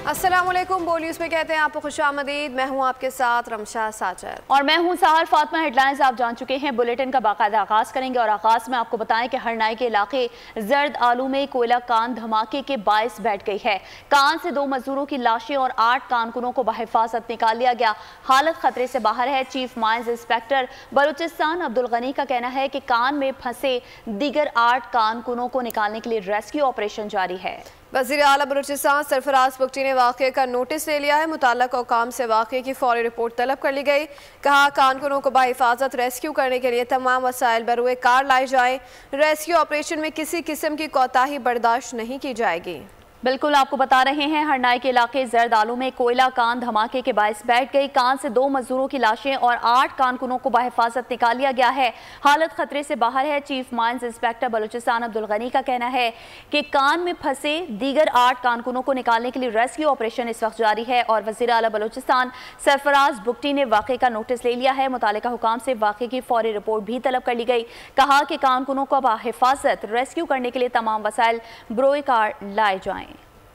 अस्सलाम वालेकुम। बोल न्यूज़ में कहते हैं आपको खुशामदीद। मैं हूं आपके साथ रमशा साजर और मैं हूं सहर फातिमा। हेडलाइंस आप जान चुके हैं। बुलेटिन का बाकायदा आगाज करेंगे और आगाज में आपको बताएं कि हरनाई के इलाके जर्द आलू में कोयला कान धमाके के बायस बैठ गई है। कान से 2 मजदूरों की लाशें और 8 कारकुनों को बहिफाजत निकाल लिया गया। हालत खतरे से बाहर है। Chief mines inspector Balochistan Abdul Ghani का कहना है कि कान में फंसे दीगर 8 कारकुनों को निकालने के लिए रेस्क्यू ऑपरेशन जारी है। वज़ीर आला बलूचिस्तान सरफराज बुगटी ने वाक़े का नोटिस ले लिया है। मुताल्लिक़ हुकाम से वाक़े की फौरी रिपोर्ट तलब कर ली गई। कहा कारकुनों को बाहिफाजत रेस्क्यू करने के लिए तमाम वसाइल बरूए कार लाए जाएं। रेस्क्यू ऑपरेशन में किसी किस्म की कोताही बर्दाश्त नहीं की जाएगी। बिल्कुल आपको बता रहे हैं, हरनाई के इलाके जर्द आलू में कोयला कान धमाके के बायस बैठ गई। कान से 2 मजदूरों की लाशें और 8 कारकुनों को बहिफाजत निकाल लिया गया है। हालत खतरे से बाहर है। Chief mines inspector Balochistan Abdul Ghani का कहना है कि कान में फंसे दीगर 8 कारकुनों को निकालने के लिए रेस्क्यू ऑपरेशन इस वक्त जारी है और वज़ीर आला बलूचिस्तान सरफराज बुगटी ने वाक़े का नोटिस ले लिया है। मुतालिका हुकाम से वाक़े की फौरी रिपोर्ट भी तलब कर ली गई। कहा कि कारकुनों को बहिफाजत रेस्क्यू करने के लिए तमाम वसाइल बरोए कार लाए जाएं।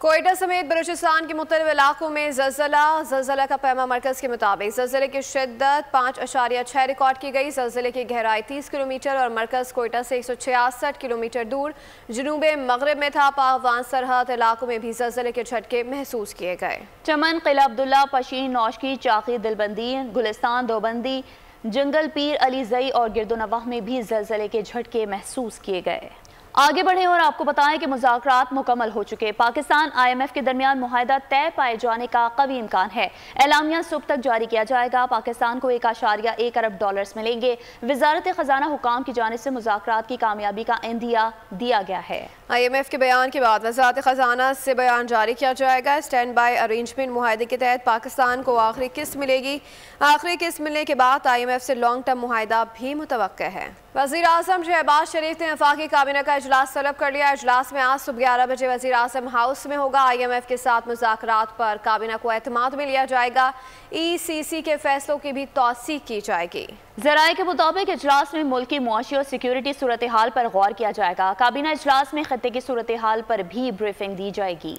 कोयटा समेत बलूचिस्तान के मुख्तलिफ इलाकों में ज़लज़ला का पैमा मरकज़ के मुताबिक ज़लज़ले की शिद्दत 5.6 रिकॉर्ड की गई। ज़लज़ले की गहराई 30 किलोमीटर और मरकज़ कोयटा से 166 किलोमीटर दूर जनूब मगरब में था। पाक अफगान सरहद इलाकों में भी ज़लज़ले के झटके महसूस किए गए। चमन, किला अब्दुल्ला, पशीन, नौशकी, चाकी, दिलबंदी, गुलिस्तान, दोबंदी, जंगल पीर, अलीजई और गिरदोनवाह में भी ज़लज़ले के झटके महसूस किए गए। आगे बढ़ें और आपको बताएं कि मुज़ाकरात मुकम्मल हो चुके। पाकिस्तान IMF के दरमियान मुआहिदा तय पाए जाने का कवी इम्कान है। एलामिया सुबह तक जारी किया जाएगा। पाकिस्तान को $1.1 अरब मिलेंगे। वजारत खजाना हुकाम की जानिब से मुज़ाकरात की कामयाबी का इंदिया दिया गया है। IMF के बयान के बाद वजारत खजाना से बयान जारी किया जाएगा। स्टैंड बाई अरेंजमेंट मुआहिदे के तहत पाकिस्तान को आखिरी किस्त मिलेगी। आखिरी किस्त मिलने के बाद IMF से लॉन्ग टर्म मुआहिदा भी मुतवक्किल है। वज़ीर आज़म शहबाज शरीफ ने वफाकी काबीना का इजलास तलब कर लिया। इजलास में आज सुबह 11 बजे वज़ीर आज़म हाउस में होगा। IMF के साथ मुज़ाकरात पर काबीना को एतमाद में लिया जाएगा। ECC के फैसलों की भी तौसीक की जाएगी। ज़राए के मुताबिक इजलास में मुल्क की मुआशी और सिक्योरिटी सूरत हाल पर गौर किया जाएगा। काबीना इजलास में खत्ते की सूरत हाल पर भी ब्रीफिंग दी जाएगी।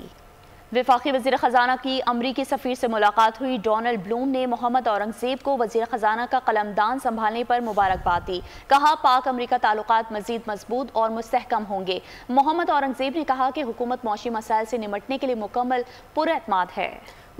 वफाकी वज़ीर ख़जाना की अमरीकी सफ़ीर से मुलाकात हुई। डोनाल्ड ब्लूम ने मोहम्मद औरंगज़ेब को वज़ीर ख़जाना का कलमदान संभालने पर मुबारकबाद दी। कहा पाक अमरीका ताल्लुकात मज़ीद मजबूत और मुस्तहकम होंगे। मोहम्मद औरंगज़ेब ने कहा कि हुकूमत मौशी मसाइल से निमटने के लिए मुकम्मल पुरएतमाद है।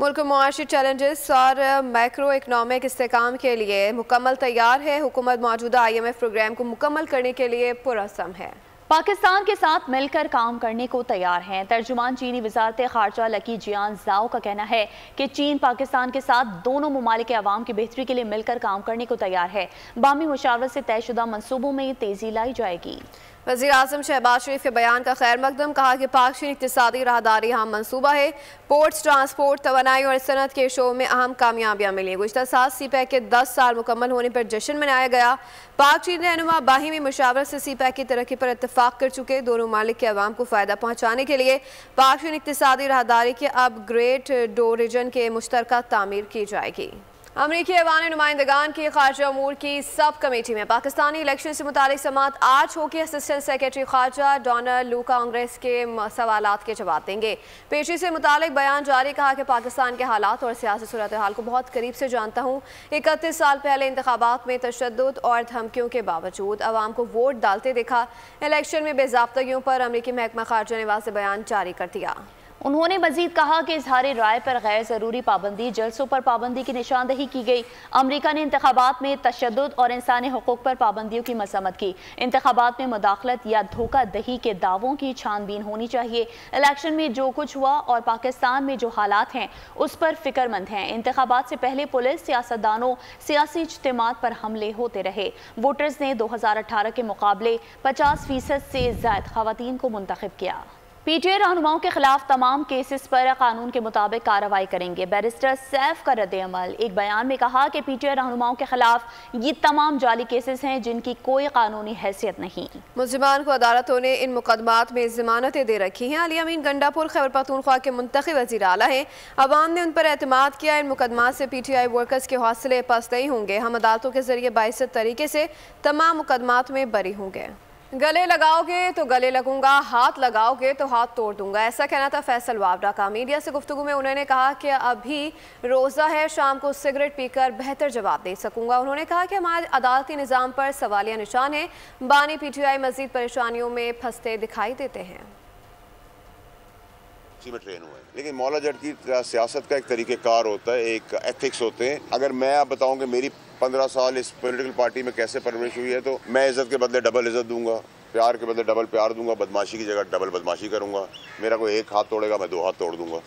मुल्क मुआशी चैलेंजेस और मैक्रो इकनॉमिक इस्तेहकाम के लिए मुकम्मल तैयार है। हुकूमत मौजूदा IMF प्रोग्राम को मुकम्मल करने के लिए पुरअज़्म है। पाकिस्तान के साथ मिलकर काम करने को तैयार हैं। तर्जुमान चीनी वजारत खारजा लकी जियान जाओ का कहना है कि चीन पाकिस्तान के साथ दोनों ममालिक के अवाम की बेहतरी के लिए मिलकर काम करने को तैयार है। बामी मुशावरत से तयशुदा मनसूबों में तेजी लाई जाएगी। वज़ीर आज़म शहबाज शरीफ के बयान का खैर मकदम। कहा कि पाक चीन इक़्तिसादी राहदारी अहम मनसूबा है। पोर्ट्स, ट्रांसपोर्ट, तवानाई और सनत के शो में अहम कामयाबियाँ मिली। गुज़श्ता साल CPEC के 10 साल मुकम्मल होने पर जश्न मनाया गया। पाक चीन रहनुमा बाहिमी मुशावरत से CPEC की तरक्की पर इत्तफाक कर चुके। दोनों मालिक के अवाम को फ़ायदा पहुँचाने के लिए पाक चीन इक़्तिसादी राहदारी के अपग्रेड डो रीजन के मुश्तरका तामीर की जाएगी। अमरीकी ऐवान नुमाइंदगान की खारजा अमूर की सब कमेटी में पाकिस्तानी इलेक्शन से मुतालिक समात आज होगी। असिस्टेंट सेक्रेटरी खारजा डोनाल्ड लू कांग्रेस के सवालात के जवाब देंगे। पेशी से मुतालिक बयान जारी। कहा कि पाकिस्तान के हालात और सियासी सूरत हाल को बहुत करीब से जानता हूँ। 31 साल पहले इंतखाबात में तशद्दुद और धमकियों के बावजूद आवाम को वोट डालते देखा। इलेक्शन में बेज़ाब्तगियों पर अमरीकी महकमा खारजा ने वाज़ेह बयान जारी कर दिया। उन्होंने मजीद कहा कि इजहार राय पर गैर ज़रूरी पाबंदी, जलसों पर पाबंदी की निशानदही की गई। अमरीका ने इंतखाबात में तशद्दुद और इंसानी हुकूक पर पाबंदियों की मज़म्मत की। इंतखाबात में मुदाखलत या धोखा दही के दावों की छानबीन होनी चाहिए। इलेक्शन में जो कुछ हुआ और पाकिस्तान में जो हालात हैं उस पर फिक्रमंद हैं। इंतखाबात से पहले पुलिस, सियासतदानों, सियासी इज्तिमात पर हमले होते रहे। वोटर्स ने 2018 के मुकाबले 50% से ज़ायद खवातीन को मुंतखब किया। PTA रहनुमाओं के खिलाफ तमाम केसेस पर कानून के मुताबिक कार्रवाई करेंगे। बैरिस्टर सैफ का रद्द-ए-अमल। एक बयान में कहा कि PTA रहनुमाओं के खिलाफ ये तमाम जाली केसेस हैं जिनकी कोई कानूनी हैसियत नहीं। मुल्जिमान को अदालतों ने इन मुकदमात में जमानतें दे रखी हैं। अली अमीन गंडापुर खैबर पख्तूनख्वा के मुंतखब वज़ीर आला हैं। अवाम ने उन पर एतमाद किया। इन मुकदमात से PTI वर्कर्स के हौसले पस्त नहीं होंगे। हम अदालतों के जरिए बाइज्जत तरीके से तमाम मुकदमात में बरी होंगे। गले लगाओगे तो गले लगूंगा, हाथ लगाओगे तो हाथ तोड़ दूंगा, ऐसा कहना था फैसल वावड़ा का। मीडिया से गुफ्तगू में उन्होंने कहा कि अभी रोज़ा है, शाम को सिगरेट पीकर बेहतर जवाब दे सकूंगा। उन्होंने कहा कि हमारे अदालती निज़ाम पर सवालिया निशान है। बानी PTI मजीद परेशानियों में फंसते दिखाई देते हैं। में ट्रेन हुए, लेकिन मौला जट की सियासत का एक तरीक़ेकार होता है, एक एथिक्स होते हैं। अगर मैं आप बताऊं कि मेरी 15 साल इस पॉलिटिकल पार्टी में कैसे परवरिश हुई है, तो मैं इज़्ज़त के बदले डबल इज़्ज़त दूंगा, प्यार के बदले डबल प्यार दूंगा, बदमाशी की जगह डबल बदमाशी करूंगा। मेरा कोई एक हाथ तोड़ेगा, मैं 2 हाथ तोड़ दूंगा।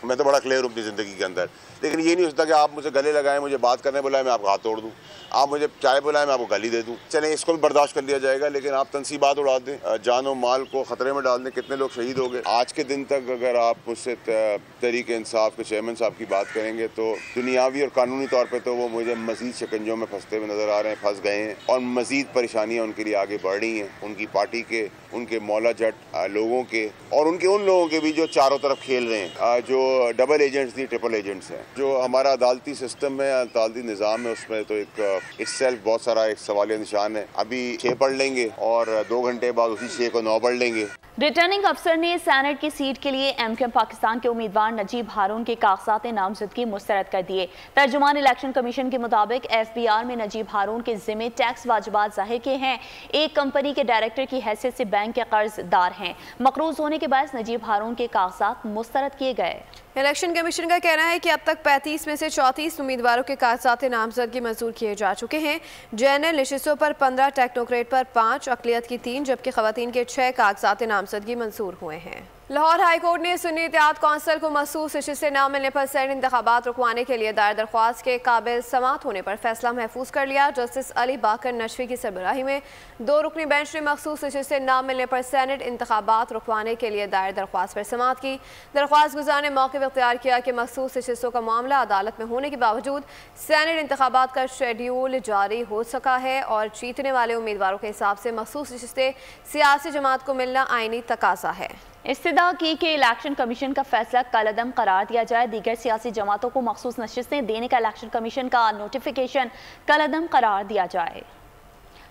मैं तो बड़ा क्लियर हूँ अपनी ज़िंदगी के अंदर। लेकिन ये नहीं हो सकता कि आप मुझे गले लगाएं, मुझे बात करने बुलाएं, मैं आपको हाथ तोड़ दूँ, आप मुझे चाय बुलाएं, मैं आपको गाली दे दूँ। चलें, इसको भी बर्दाश्त कर लिया जाएगा, लेकिन आप तनसीबात उड़ा दें, जान और माल को ख़तरे में डाल दें। कितने लोग शहीद हो गए। आज के दिन तक अगर आप मुझसे तहरीक इंसाफ के चेयरमैन साहब की बात करेंगे तो दुनियावी और कानूनी तौर पर तो वो मुझे मज़ीद शिकंजों में फंसते हुए नज़र आ रहे हैं, फंस गए हैं, और मज़ीद परेशानियाँ उनके लिए आगे बढ़ रही हैं। उनकी पार्टी के, उनके मौला जट लोगों के, और उनके उन लोगों के भी जो चारों तरफ खेल रहे हैं, जो डबल एजेंट्स नहीं ट्रिपल एजेंट्स हैं। जो हमारा अदालती सिस्टम है, अदालती निज़ाम है, उसमें तो एक इससेल्फ बहुत सारा एक सवालिया निशान है। अभी 6 पढ़ लेंगे और 2 घंटे बाद उसी 6 को 9 पढ़ लेंगे। रिटर्निंग अफसर ने सेनेट की सीट के लिए MQM पाकिस्तान के उम्मीदवार नजीब हारून के कागजात नामजदगी मुस्तरद कर दिए। तर्जुमान इलेक्शन कमीशन के मुताबिक FBR में नजीब हारून के जिम्मे टैक्स वाजिबात ज़ाहिर के हैं। एक कंपनी के डायरेक्टर की हैसियत से बैंक के कर्जदार हैं। मकरूज होने के बायस नजीब हारून के कागजात मुस्तरद किए गए। इलेक्शन कमीशन का कहना है कि अब तक 35 में से 34 उम्मीदवारों के कागजात नामजदगी मंजूर किए जा चुके हैं। जनरल नशिस्तों पर 15, टेक्नोक्रेट पर 5, अक़लियत की 3, जबकि ख़वातीन के 6 कागजात नामजदगी मंजूर हुए हैं। लाहौर हाई कोर्ट ने सुन्नी इत्तेहाद कौंसिल को मखसूस नशिस्तें न मिलने पर सेनेट इंतखाबात रुकवाने के लिए दायर दरख्वास्त के काबिल समात होने पर फैसला महफूज कर लिया। जस्टिस अली बाकर नशवी की सरबराही में 2 रुकनी बेंच ने मखसूस नशिस्तें न मिलने पर सेनेट इंतखाबात रुकवाने के लिए दायर दरख्वास्त पर समात की। दरख्वास्त गुजार ने मौक़िफ़ इख्तियार किया कि मखसूस नशिस्तों का मामला अदालत में होने के बावजूद सेनेट इंतखाबात का शेड्यूल जारी हो सका है और जीतने वाले उम्मीदवारों के हिसाब से मखसूस नशिस्तें सियासी जमात को मिलना आईनी तकाजा है। इस्तदा की कि इलेक्शन कमीशन का फैसला कलअदम करार दिया जाए। दीगर सियासी जमातों को मखसूस नशिस्तें देने का इलेक्शन कमीशन का नोटिफिकेशन कलअदम करार दिया जाए।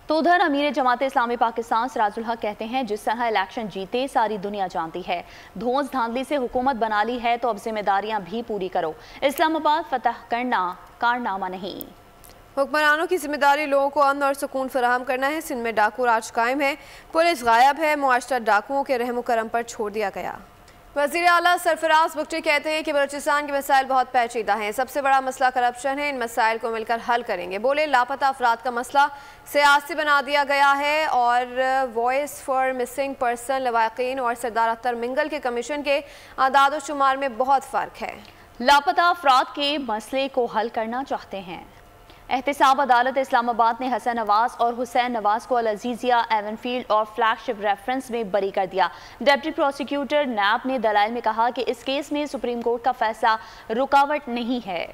तो उधर अमीर जमात इस्लामी पाकिस्तान सिराजुल हक कहते हैं, जिस तरह इलेक्शन जीते सारी दुनिया जानती है, धोस धांधली से हुकूमत बना ली है तो अब जिम्मेदारियां भी पूरी करो। इस्लामाबाद फतह करना कारनामा नहीं। हुक्मरानों की जिम्मेदारी लोगों को अमन और सुकून फराहम करना है। सिंध में डाकू राज कायम है, पुलिस गायब है, मुआशरा डाकुओं के रहम करम पर छोड़ दिया गया। वज़ीर आला सरफराज बुगटी कहते हैं कि बलूचिस्तान के मसाइल बहुत पेचीदा हैं, सबसे बड़ा मसला करप्शन है, इन मसाइल को मिलकर हल करेंगे। बोले लापता अफराद का मसला सियासी बना दिया गया है और वॉइस फॉर मिसिंग पर्सन, लवाकिन और सरदार अख्तर मिंगल के कमीशन के आदाद शुमार में बहुत फ़र्क है। लापता अफराद के मसले को हल करना चाहते हैं। एहतसाब अदालत इस्लामाबाद ने हसन नवाज और हुसैन नवाज को अल-अजीजिया, एवनफील्ड और फ्लैगशिप रेफरेंस में बरी कर दिया। डिप्टी प्रोसिक्यूटर नैब ने दलाइल में कहा कि इस केस में सुप्रीम कोर्ट का फैसला रुकावट नहीं है।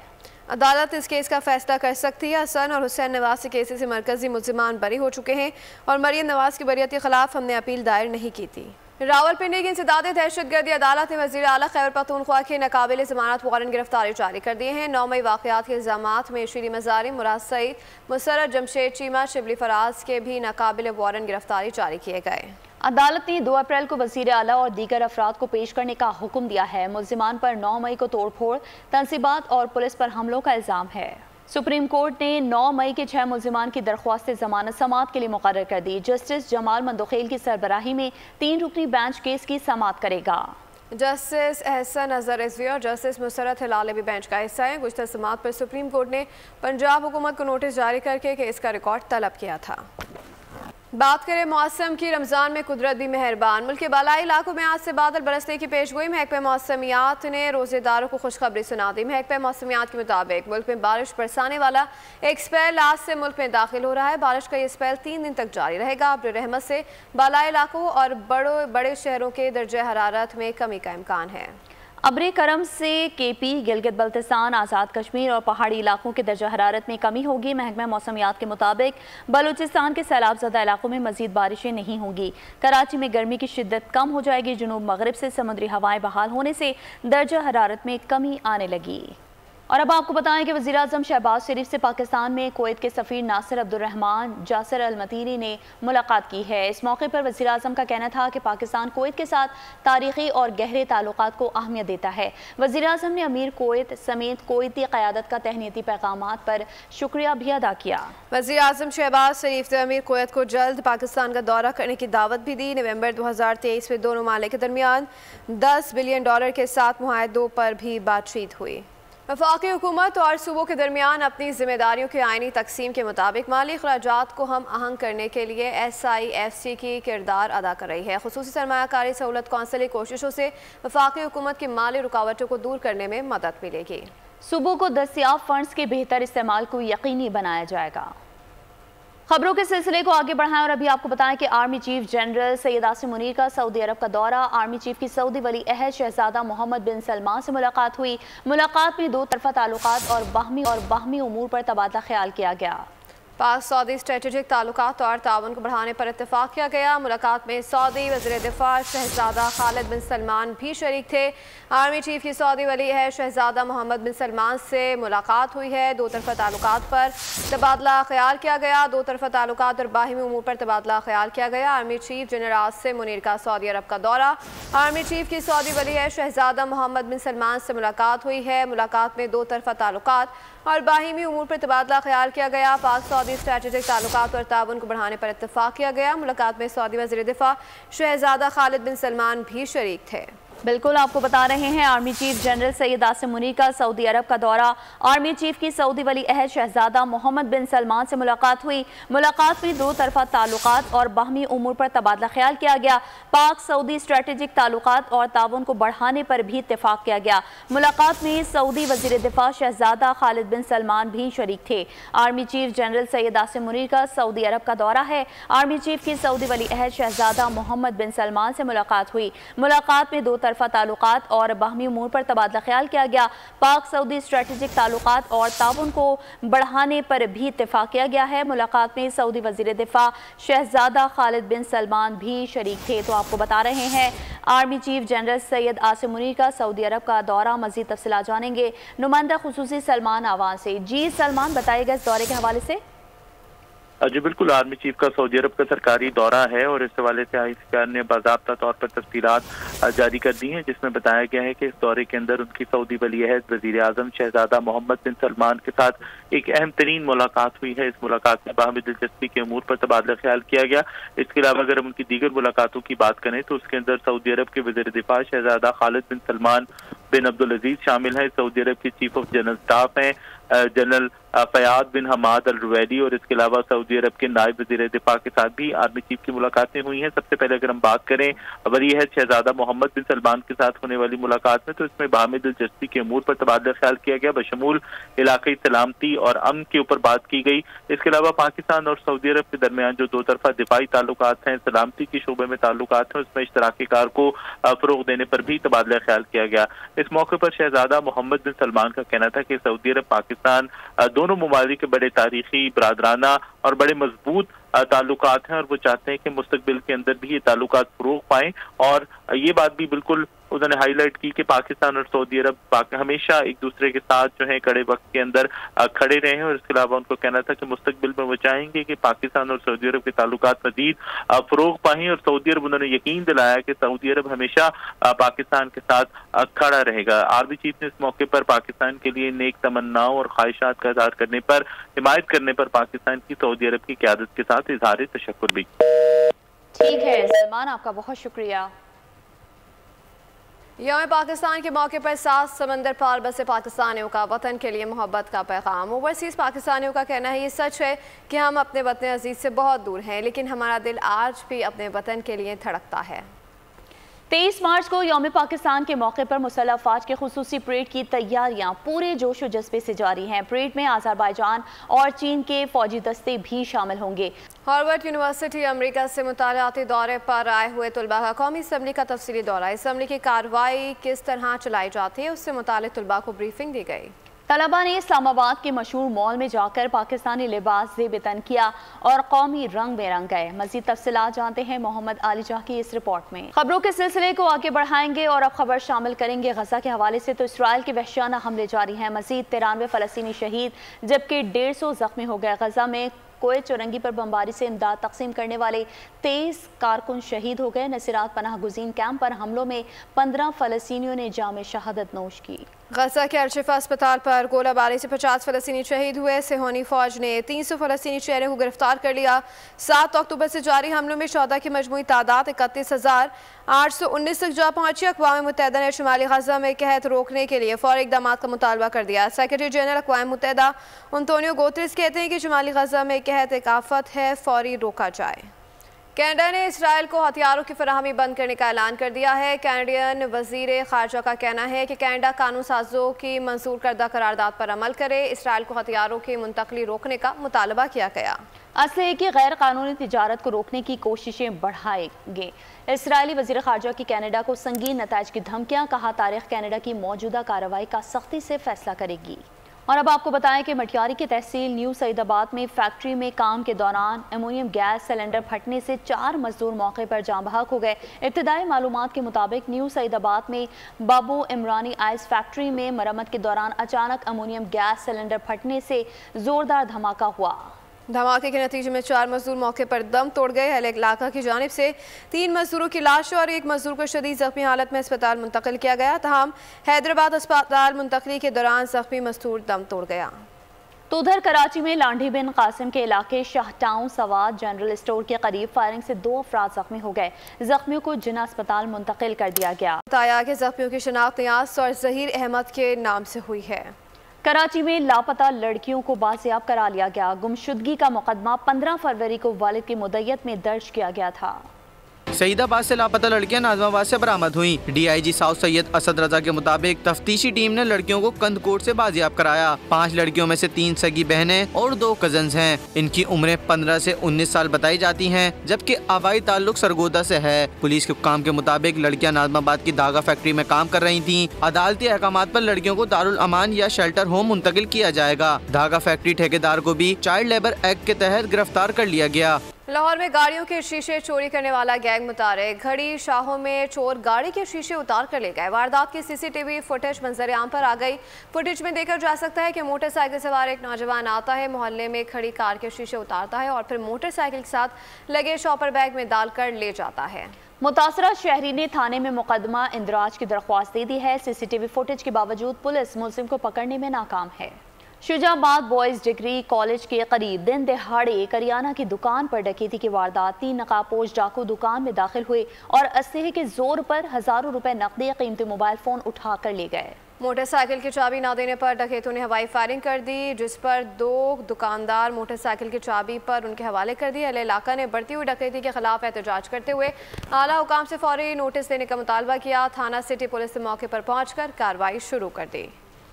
अदालत इस केस का फैसला कर सकती है। हसन और हुसैन नवाज के केस से मरकजी मुल्जिमान बरी हो चुके हैं और मरियम नवाज की बरियत के खिलाफ हमने अपील दायर नहीं की थी। रावलपिंडी की इंसदाद दहशतगर्दी अदालत ने वज़ीर आला खैबर पख्तूनख्वा के नाकाबिल ज़मानत वारंट गिरफ्तारी जारी कर दिए हैं। 9 मई वाक़यात के इल्ज़ामात में शीरी मज़ारिम, मुराद सईद, मुसर्रत जमशेद चीमा, शिबली फराज के भी नाकाबिल वारंट गिरफ्तारी जारी किए गए। अदालत ने 2 अप्रैल को वज़ीर आला और दीगर अफराद को पेश करने का हुक्म दिया है। मुल्ज़िमान पर 9 मई को तोड़फोड़, तनसीबात और पुलिस पर हमलों का इल्ज़ाम है। सुप्रीम कोर्ट ने 9 मई के 6 मुल्जिमान की दरख्वास्त ज़मानत समात के लिए मुकर्रर कर दी। जस्टिस जमाल मंदोखेल की सरबराही में 3 रुकनी बेंच केस की समात करेगा। जस्टिस एहसन अजहर रिजवी और जस्टिस मुसर्रत हिलाल भी बेंच का हिस्सा है। गुज़श्ता समात पर सुप्रीम कोर्ट ने पंजाब हुकूमत को नोटिस जारी करके केस का रिकॉर्ड तलब किया था। बात करें मौसम की, रमज़ान में कुदरत भी मेहरबान। मुल्क के बालाई इलाकों में आज से बादल बरसने की पेशगोई महकमे मौसमियात ने रोज़ेदारों को खुशखबरी सुना दी। महकमे मौसमियात के मुताबिक मुल्क में बारिश बरसाने वाला एक स्पेल आज से मुल्क में दाखिल हो रहा है। बारिश का ये स्पेल 3 दिन तक जारी रहेगा। अब्र रहमत से बालाई इलाकों और बड़े शहरों के दर्जे हरारत में कमी का इम्कान है। अब्र करम से KP, गिलगित बल्तिस्तान, आज़ाद कश्मीर और पहाड़ी इलाकों के दर्जा हरारत में कमी होगी। महकमा मौसमियात के मुताबिक बलूचिस्तान के सैलाब ज़दा इलाकों में मज़ीद बारिशें नहीं होंगी। कराची में गर्मी की शिद्दत कम हो जाएगी। जुनूब मगरिब से समुद्री हवाएं बहाल होने से दर्जा हरारत में कमी आने लगी। اور اب آپ کو بتائیں کہ وزیراعظم شہباز شریف سے پاکستان میں کویت کے سفیر ناصر عبدالرحمان جاسر المتینی نے ملاقات کی ہے۔ اس موقع پر وزیراعظم کا کہنا تھا کہ پاکستان کویت کے ساتھ تاریخی اور گہرے تعلقات کو اہمیت دیتا ہے۔ وزیراعظم نے امیر کویت سمیت کویتی قیادت کا تہنیتی پیغامات پر شکریہ بھی ادا کیا۔ وزیراعظم شہباز شریف نے امیر کویت کو جلد پاکستان کا دورہ کرنے کی دعوت بھی دی۔ نومبر 2023 میں دونوں ممالک کے درمیان $10 بلین کے ساتھ معاہدوں پر بھی بات چیت ہوئی۔ وفاقی حکومت اور صوبوں کے درمیان اپنی ذمہ داریوں کی آئینی تقسیم کے مطابق مالی اخراجات کو ہم آہنگ کرنے کے لیے SIFC کی کردار ادا کر رہی ہے۔ خصوصی سرمایہ کاری سہولت کونسل کی کوششوں سے وفاقی حکومت کی مالی رکاوٹوں کو دور کرنے میں مدد ملے گی۔ صوبوں کو دستیاب فنڈز کے بہتر استعمال کو یقینی بنایا جائے گا۔ خبروں کے سلسلے کو آگے بڑھائیں اور ابھی آپ کو بتائیں کہ army chief general Syed Asim Munir کا سعودی عرب کا دورہ۔ آرمی چیف کی سعودی ولی عہد شہزادہ محمد بن سلمان سے ملاقات ہوئی۔ ملاقات میں دو طرفہ تعلقات اور باہمی امور پر تبادلہ خیال کیا گیا۔ پاک سعودی اسٹریٹجک تعلقات اور تعاون کو بڑھانے پر اتفاق کیا گیا۔ ملاقات میں سعودی وزیر دفاع شہزادہ خالد بن سلمان بھی شریک تھے۔ آرمی چیف کی سعودی ولی عہد شہزادہ محمد بن سلمان سے ملاقات ہوئی ہے۔ دو طرفہ تعلقات پر تبادلہ خیال کیا گیا۔ دو طرفہ تعلقات اور باہمی امور پر تبادلہ خیال کیا گیا۔ Army chief general Asim Munir کا سعودی عرب کا دورہ۔ آرمی چیف کی سعودی ولی عہد شہزادہ محمد بن سلمان سے ملاقات ہوئی ہے۔ ملاقات میں دو طرفہ تعلقات اور باہمی امور پر تبادلہ خیال کیا گیا۔ پاک سعودی اسٹریٹجک تعلقات اور تعاون کو بڑھانے پر اتفاق کیا گیا۔ ملاقات میں سعودی وزیر دفاع شہزادہ خالد بن سلمان بھی شریک تھے۔ بالکل آپ کو بتا رہے ہیں army chief general Syed Asim Munir کا سعودی عرب کا دورہ۔ آرمی چیف کی سعودی ولی عہد شہزادہ محمد بن سلمان سے ملاقات ہوئی۔ ملاقات میں دو طرفہ تعلقات اور باہمی امور پر تبادلہ خیال کیا گیا۔ پاک سعودی اسٹریٹجک تعلقات اور تعاون کو بڑھانے پر بھی اتفاق کیا گیا۔ ملاقات میں سعودی وزیر دفاع شہزادہ خالد بن سلمان بھی شریک تھے۔ Army chief general Syed Asim Munir کا سعودی عرب کا دورہ ہے۔ آرمی چیف کی سعودی ولی عہد شہزادہ محمد بن سلمان سے ملاقات ہوئی۔ ملاقات میں دو طرفہ تعلقات اور باہمی امور پر تبادلہ خیال کیا گیا۔ پاک سعودی اسٹریٹجک تعلقات اور تعاون کو بڑھانے پر بھی اتفاق کیا گیا ہے۔ ملاقات میں سعودی وزیر دفاع شہزادہ خالد بن سلمان بھی شریک تھے۔ تو آپ کو بتا رہے ہیں army chief general Syed Asim Munir کا سعودی عرب کا دورہ۔ مزید تفصیلات جانیں گے نمائندہ خصوصی سلمان آوان سے۔ جی سلمان، بتائیے گا اس دورے کے حوالے سے۔ جی بالکل، آرمی چیف کا سعودی عرب کا سرکاری دورہ ہے اور اس حوالے سے ICR نے باضابطہ طور پر تفصیلات جاری کر دی ہیں، جس میں بتایا گیا ہے کہ اس دورے کے اندر ان کی سعودی ولی عہد وزیر اعظم شہزادہ محمد بن سلمان کے ساتھ ایک اہم ترین ملاقات ہوئی ہے۔ اس ملاقات میں باہمی دلچسپی کے امور پر تبادلہ خیال کیا گیا۔ اس کے علاوہ اگر ہم ان کی دیگر ملاقاتوں کی بات کریں تو اس کے اندر سعودی عرب کے وزیر دفاع شہزادہ خالد بن سلمان بن عبدالعزیز شامل ہیں۔ سعودی عرب کے چیف آف جنرل اسٹاف ہیں جنرل فیاض بن حماد الرویلی، اور اس کے علاوہ سعودی عرب کے نائب وزیر دفاع کے ساتھ بھی آرمی چیف کی ملاقاتیں ہوئی ہیں۔ سب سے پہلے اگر ہم بات کریں ولی عہد شہزادہ محمد بن سلمان کے ساتھ ہونے والی ملاقات میں، تو اس میں باہمی دلچسپی کے امور پر تبادلہ خیال کیا گیا، بشمول علاقائی سلامتی اور امن کے اوپر بات کی گئی۔ اس کے علاوہ پاکستان اور سعودی عرب کے درمیان جو دو طرفہ دفاعی تعلقات ہیں، سلامتی کے شعبے میں تعلقات ہیں، اس میں اشتراکی کار کو فروغ دینے پر بھی تبادلہ خیال کیا گیا۔ اس موقع پر شہزادہ محمد بن سلمان کا کہنا تھا کہ سعودی عرب پاکستان دونوں ممالک کے بڑے تاریخی، برادرانہ اور بڑے مضبوط تعلقات ہیں، اور وہ چاہتے ہیں کہ مستقبل کے اندر بھی یہ تعلقات فروغ پائیں۔ اور یہ بات بھی بالکل انہوں نے ہائی لائٹ کی کہ پاکستان اور سعودی عرب ہمیشہ ایک دوسرے کے ساتھ جو ہے کڑے وقت کے اندر کھڑے رہے ہیں، اور اس کے علاوہ ان کو کہنا تھا کہ مستقبل میں وہ چاہیں گے کہ پاکستان اور سعودی عرب کے تعلقات مزید فروغ پائیں، اور سعودی عرب انہوں نے یقین دلایا کہ سعودی عرب ہمیشہ پاکستان کے ساتھ کھڑا رہے گا۔ آرمی چیف نے اس موقع پر پاکستان کے لیے نیک تمناؤں اور خواہشات کا اظہار کرنے پر، حمایت کرنے پر پاکستان کی سعودی عرب کی قیادت کے ساتھ اظہار تشکر بھی۔ ٹھیک ہے سلمان، آپ کا بہت شکریہ۔ یوم پاکستان کے موقع پر 7 سمندر پار بسے پاکستانیوں کا وطن کے لیے محبت کا پیغام۔ اوورسیز پاکستانیوں کا کہنا ہے یہ سچ ہے کہ ہم اپنے وطن عزیز سے بہت دور ہیں، لیکن ہمارا دل آج بھی اپنے وطن کے لیے دھڑکتا ہے۔ 23 مارچ کو یوم پاکستان کے موقع پر مسلح افواج کے خصوصی پریڈ کی تیاریاں پورے جوش و جذبے سے جاری ہیں۔ پریڈ میں آذربائیجان اور چین کے فوجی دستے بھی شامل ہوں گے۔ ہارورڈ یونیورسٹی امریکہ سے مطالعاتی دورے پر آئے ہوئے طلباء کا قومی اسمبلی کا تفصیلی دورہ۔ اسمبلی کی کارروائی کس طرح چلائی جاتی ہے اس سے متعلق طلباء کو بریفنگ دی گئی۔ طلبا نے اسلام آباد کے مشہور مال میں جا کر پاکستانی لباس زیب تن کیا اور قومی رنگ میں رنگ گئے۔ مزید تفصیلات جانتے ہیں محمد علی جاہ کی اس رپورٹ میں۔ خبروں کے سلسلے کو آگے بڑھائیں گے اور اب خبر شامل کریں گے غزہ کے حوالے سے تو اسرائیل کے وحشیانہ حملے جاری ہیں۔ مزید 93 فلسطینی شہید جبکہ 150 زخمی ہو گئے۔ غزہ میں کویت چورنگی پر بمباری سے امداد تقسیم کرنے والے 23 کارکن شہید ہو گئے۔ نصیرات پناہ گزین کیمپ پر حملوں میں 15 فلسطینیوں نے جام شہادت نوش کی۔ غزہ کے الشفا اسپتال پر گولہ باری سے 50 فلسطینی شہید ہوئے۔ صہیونی فوج نے 300 فلسطینی شہریوں کو گرفتار کر لیا۔ 7 اکتوبر سے جاری حملوں میں شہداء کی مجموعی تعداد 31,819 تک جا پہنچی۔ اقوام متحدہ نے شمالی غزہ میں قحط روکنے کے لیے فوری اقدامات کا مطالبہ کر دیا۔ سیکرٹری جنرل اقوام متحدہ انطونیو گوتریس کہتے ہیں کہ شمالی غزہ میں قحط ایک آفت ہے، فوری روکا جائے۔ کینیڈا نے اسرائیل کو ہتھیاروں کی فراہمی بند کرنے کا اعلان کر دیا ہے۔ کینیڈین وزیر خارجہ کا کہنا ہے کہ کینیڈا قانون سازوں کی منظور کردہ قرارداد پر عمل کرے۔ اسرائیل کو ہتھیاروں کی منتقلی روکنے کا مطالبہ کیا گیا۔ اسلحے کی غیر قانونی تجارت کو روکنے کی کوششیں بڑھائیں گے۔ اسرائیلی وزیر خارجہ کی کینیڈا کو سنگین نتائج کی دھمکیاں، کہا تاریخ کینیڈا کی موجودہ کارروائی کا سختی سے فیصلہ کرے گی۔ اور اب آپ کو بتائیں کہ مٹیاری کی تحصیل نیو سعید آباد میں فیکٹری میں کام کے دوران امونیم گیس سلنڈر پھٹنے سے 4 مزدور موقع پر جاں بحق ہو گئے۔ ابتدائی معلومات کے مطابق نیو سعید آباد میں بابو عمرانی آئس فیکٹری میں مرمت کے دوران اچانک امونیم گیس سلنڈر پھٹنے سے زوردار دھماکہ ہوا۔ دھماکے کے نتیجے میں 4 مزدور موقع پر دم توڑ گئے۔ اہل علاقہ کی جانب سے 3 مزدوروں کی لاش اور 1 مزدور کو شدید زخمی حالت میں اسپتال منتقل کیا گیا، تاہم حیدرآباد اسپتال منتقلی کے دوران زخمی مزدور دم توڑ گیا۔ تو ادھر کراچی میں لانڈھی بن قاسم کے علاقے شاہ ٹاؤن سوات جنرل اسٹور کے قریب فائرنگ سے 2 افراد زخمی ہو گئے۔ زخمیوں کو جناح اسپتال منتقل کر دیا گیا۔ بتایا کہ زخمیوں کی شناخت نیاز اور ظہیر احمد کے نام سے ہوئی ہے۔ کراچی میں لاپتہ لڑکیوں کو بازیاب کرا لیا گیا۔ گمشدگی کا مقدمہ 15 فروری کو والد کی مدعیت میں درج کیا گیا تھا۔ سعید آباد سے لاپتہ لڑکیاں ناظم آباد سے برآمد ہوئیں۔ ڈی آئی جی ساؤتھ سید اسد رضا کے مطابق تفتیشی ٹیم نے لڑکیوں کو کندکوٹ سے بازیاب کرایا۔ 5 لڑکیوں میں سے 3 سگی بہنیں اور 2 کزنز ہیں۔ ان کی عمریں 15 سے 19 سال بتائی جاتی ہیں، جبکہ آبائی تعلق سرگودا سے ہے۔ پولیس کے حکام کے مطابق لڑکیاں ناظم آباد کی دھاگا فیکٹری میں کام کر رہی تھیں۔ عدالتی احکامات پر لڑکیوں کو دارالامان یا شیلٹر ہوم منتقل کیا جائے گا۔ دھاگا فیکٹری ٹھیکیدار کو بھی چائلڈ لیبر ایکٹ کے تحت گرفتار کر لیا گیا۔ لاہور میں گاڑیوں کے شیشے چوری کرنے والا گینگ متحرک۔ گھڑی شاہوں میں چور گاڑی کے شیشے اتار کر لے گئے۔ واردات کی CCTV فوٹیج منظر عام پر آ گئی۔ فوٹیج میں دیکھا جا سکتا ہے کہ موٹر سائیکل سوار ایک نوجوان آتا ہے، محلے میں کھڑی کار کے شیشے اتارتا ہے اور پھر موٹر سائیکل کے ساتھ لگے شاپر بیگ میں ڈال کر لے جاتا ہے۔ متاثرہ شہری نے تھانے میں مقدمہ اندراج کی درخواست دے دی ہے۔ CCTV فوٹیج کے باوجود پولیس ملزم کو پکڑنے میں ناکام ہے۔ شجاع آباد بوائز ڈگری کالج کے قریب دن دہاڑے کریانہ کی دکان پر ڈکیتی کی واردات۔ 3 نقاب پوش ڈاکو دکان میں داخل ہوئے اور اسلحے کے زور پر ہزاروں روپے نقدی قیمتی موبائل فون اٹھا کر لے گئے۔ موٹر سائیکل کی چابی نہ دینے پر ڈکیتوں نے ہوائی فائرنگ کر دی، جس پر 2 دکاندار موٹر سائیکل کی چابی پر ان کے حوالے کر دی۔ اہل علاقہ نے بڑھتی ہوئی ڈکیتی کے خلاف احتجاج کرتے ہوئے اعلیٰ حکام سے فوری نوٹس دینے کا مطالبہ کیا۔ تھانہ سٹی پولیس نے موقع پر پہنچ کر کارروائی شروع کر دی۔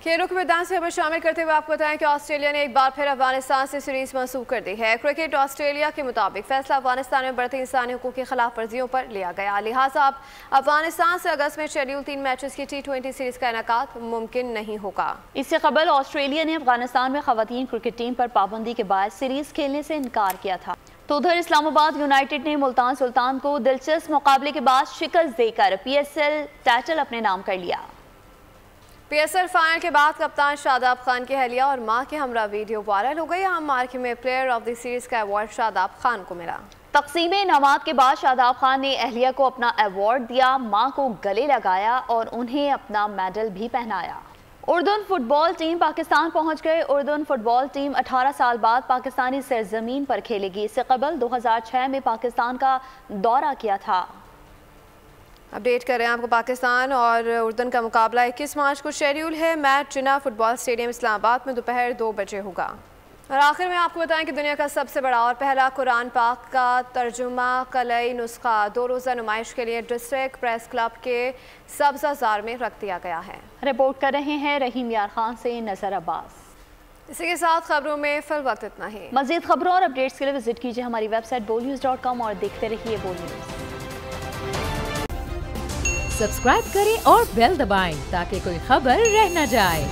کھیلوں کے میدان سے خبر شامل کرتے ہوئے آپ کو بتائیں کہ آسٹریلیا نے ایک بار پھر افغانستان سے سیریز منسوخ کر دی ہے۔ کرکٹ آسٹریلیا کے مطابق فیصلہ افغانستان میں بڑھتی انسانی حقوق کی خلاف ورزیوں پر لیا گیا، لہٰذا اب افغانستان سے اگست میں شیڈول 3 میچز کی T20 سیریز کا انعقاد ممکن نہیں ہوگا۔ اس سے قبل آسٹریلیا نے افغانستان میں خواتین کرکٹ ٹیم پر پابندی کے باعث سیریز کھیلنے سے انکار کیا تھا۔ تو ادھر اسلام آباد یونائیٹڈ نے ملتان سلطان کو دلچسپ مقابلے کے بعد شکست دے کر PSL ٹائٹل اپنے نام کر لیا۔ PSL فائنل کے بعد کپتان شاداب خان کی اہلیہ اور ماں کے ہمراہ ویڈیو وائرل ہو گئی۔ اہم مارکے میں پلیئر آف دی سیریز کا ایوارڈ شاداب خان کو ملا۔ تقسیم انعامات کے بعد شاداب خان نے اہلیہ کو اپنا ایوارڈ دیا، ماں کو گلے لگایا اور انہیں اپنا میڈل بھی پہنایا۔ اردن فٹ بال ٹیم پاکستان پہنچ گئے۔ اردن فٹ بال ٹیم 18 سال بعد پاکستانی سرزمین پر کھیلے گی۔ اس سے قبل 2006 میں پاکستان کا دورہ کیا تھا۔ اپڈیٹ کر رہے ہیں آپ کو پاکستان اور اردن کا مقابلہ 21 مارچ کو شیڈیول ہے۔ میچ جناح فٹ بال اسٹیڈیم اسلام آباد میں دوپہر 2 بجے ہوگا۔ اور آخر میں آپ کو بتائیں کہ دنیا کا سب سے بڑا اور پہلا قرآن پاک کا ترجمہ کلئی نسخہ 2 روزہ نمائش کے لیے ڈسٹرکٹ پریس کلب کے سبزہ زار میں رکھ دیا گیا ہے۔ رپورٹ کر رہے ہیں رحیم یار خان سے نظر عباس۔ اسی کے ساتھ خبروں میں فی الوقت اتنا ہی۔ مزید خبروں اور اپڈیٹس کے لیے وزٹ کیجیے ہماری ویب سائٹ bolnews.com اور دیکھتے رہیے بول نیوز۔ سبسکرائب کریں اور بیل دبائیں تاکہ کوئی خبر رہ نہ جائے۔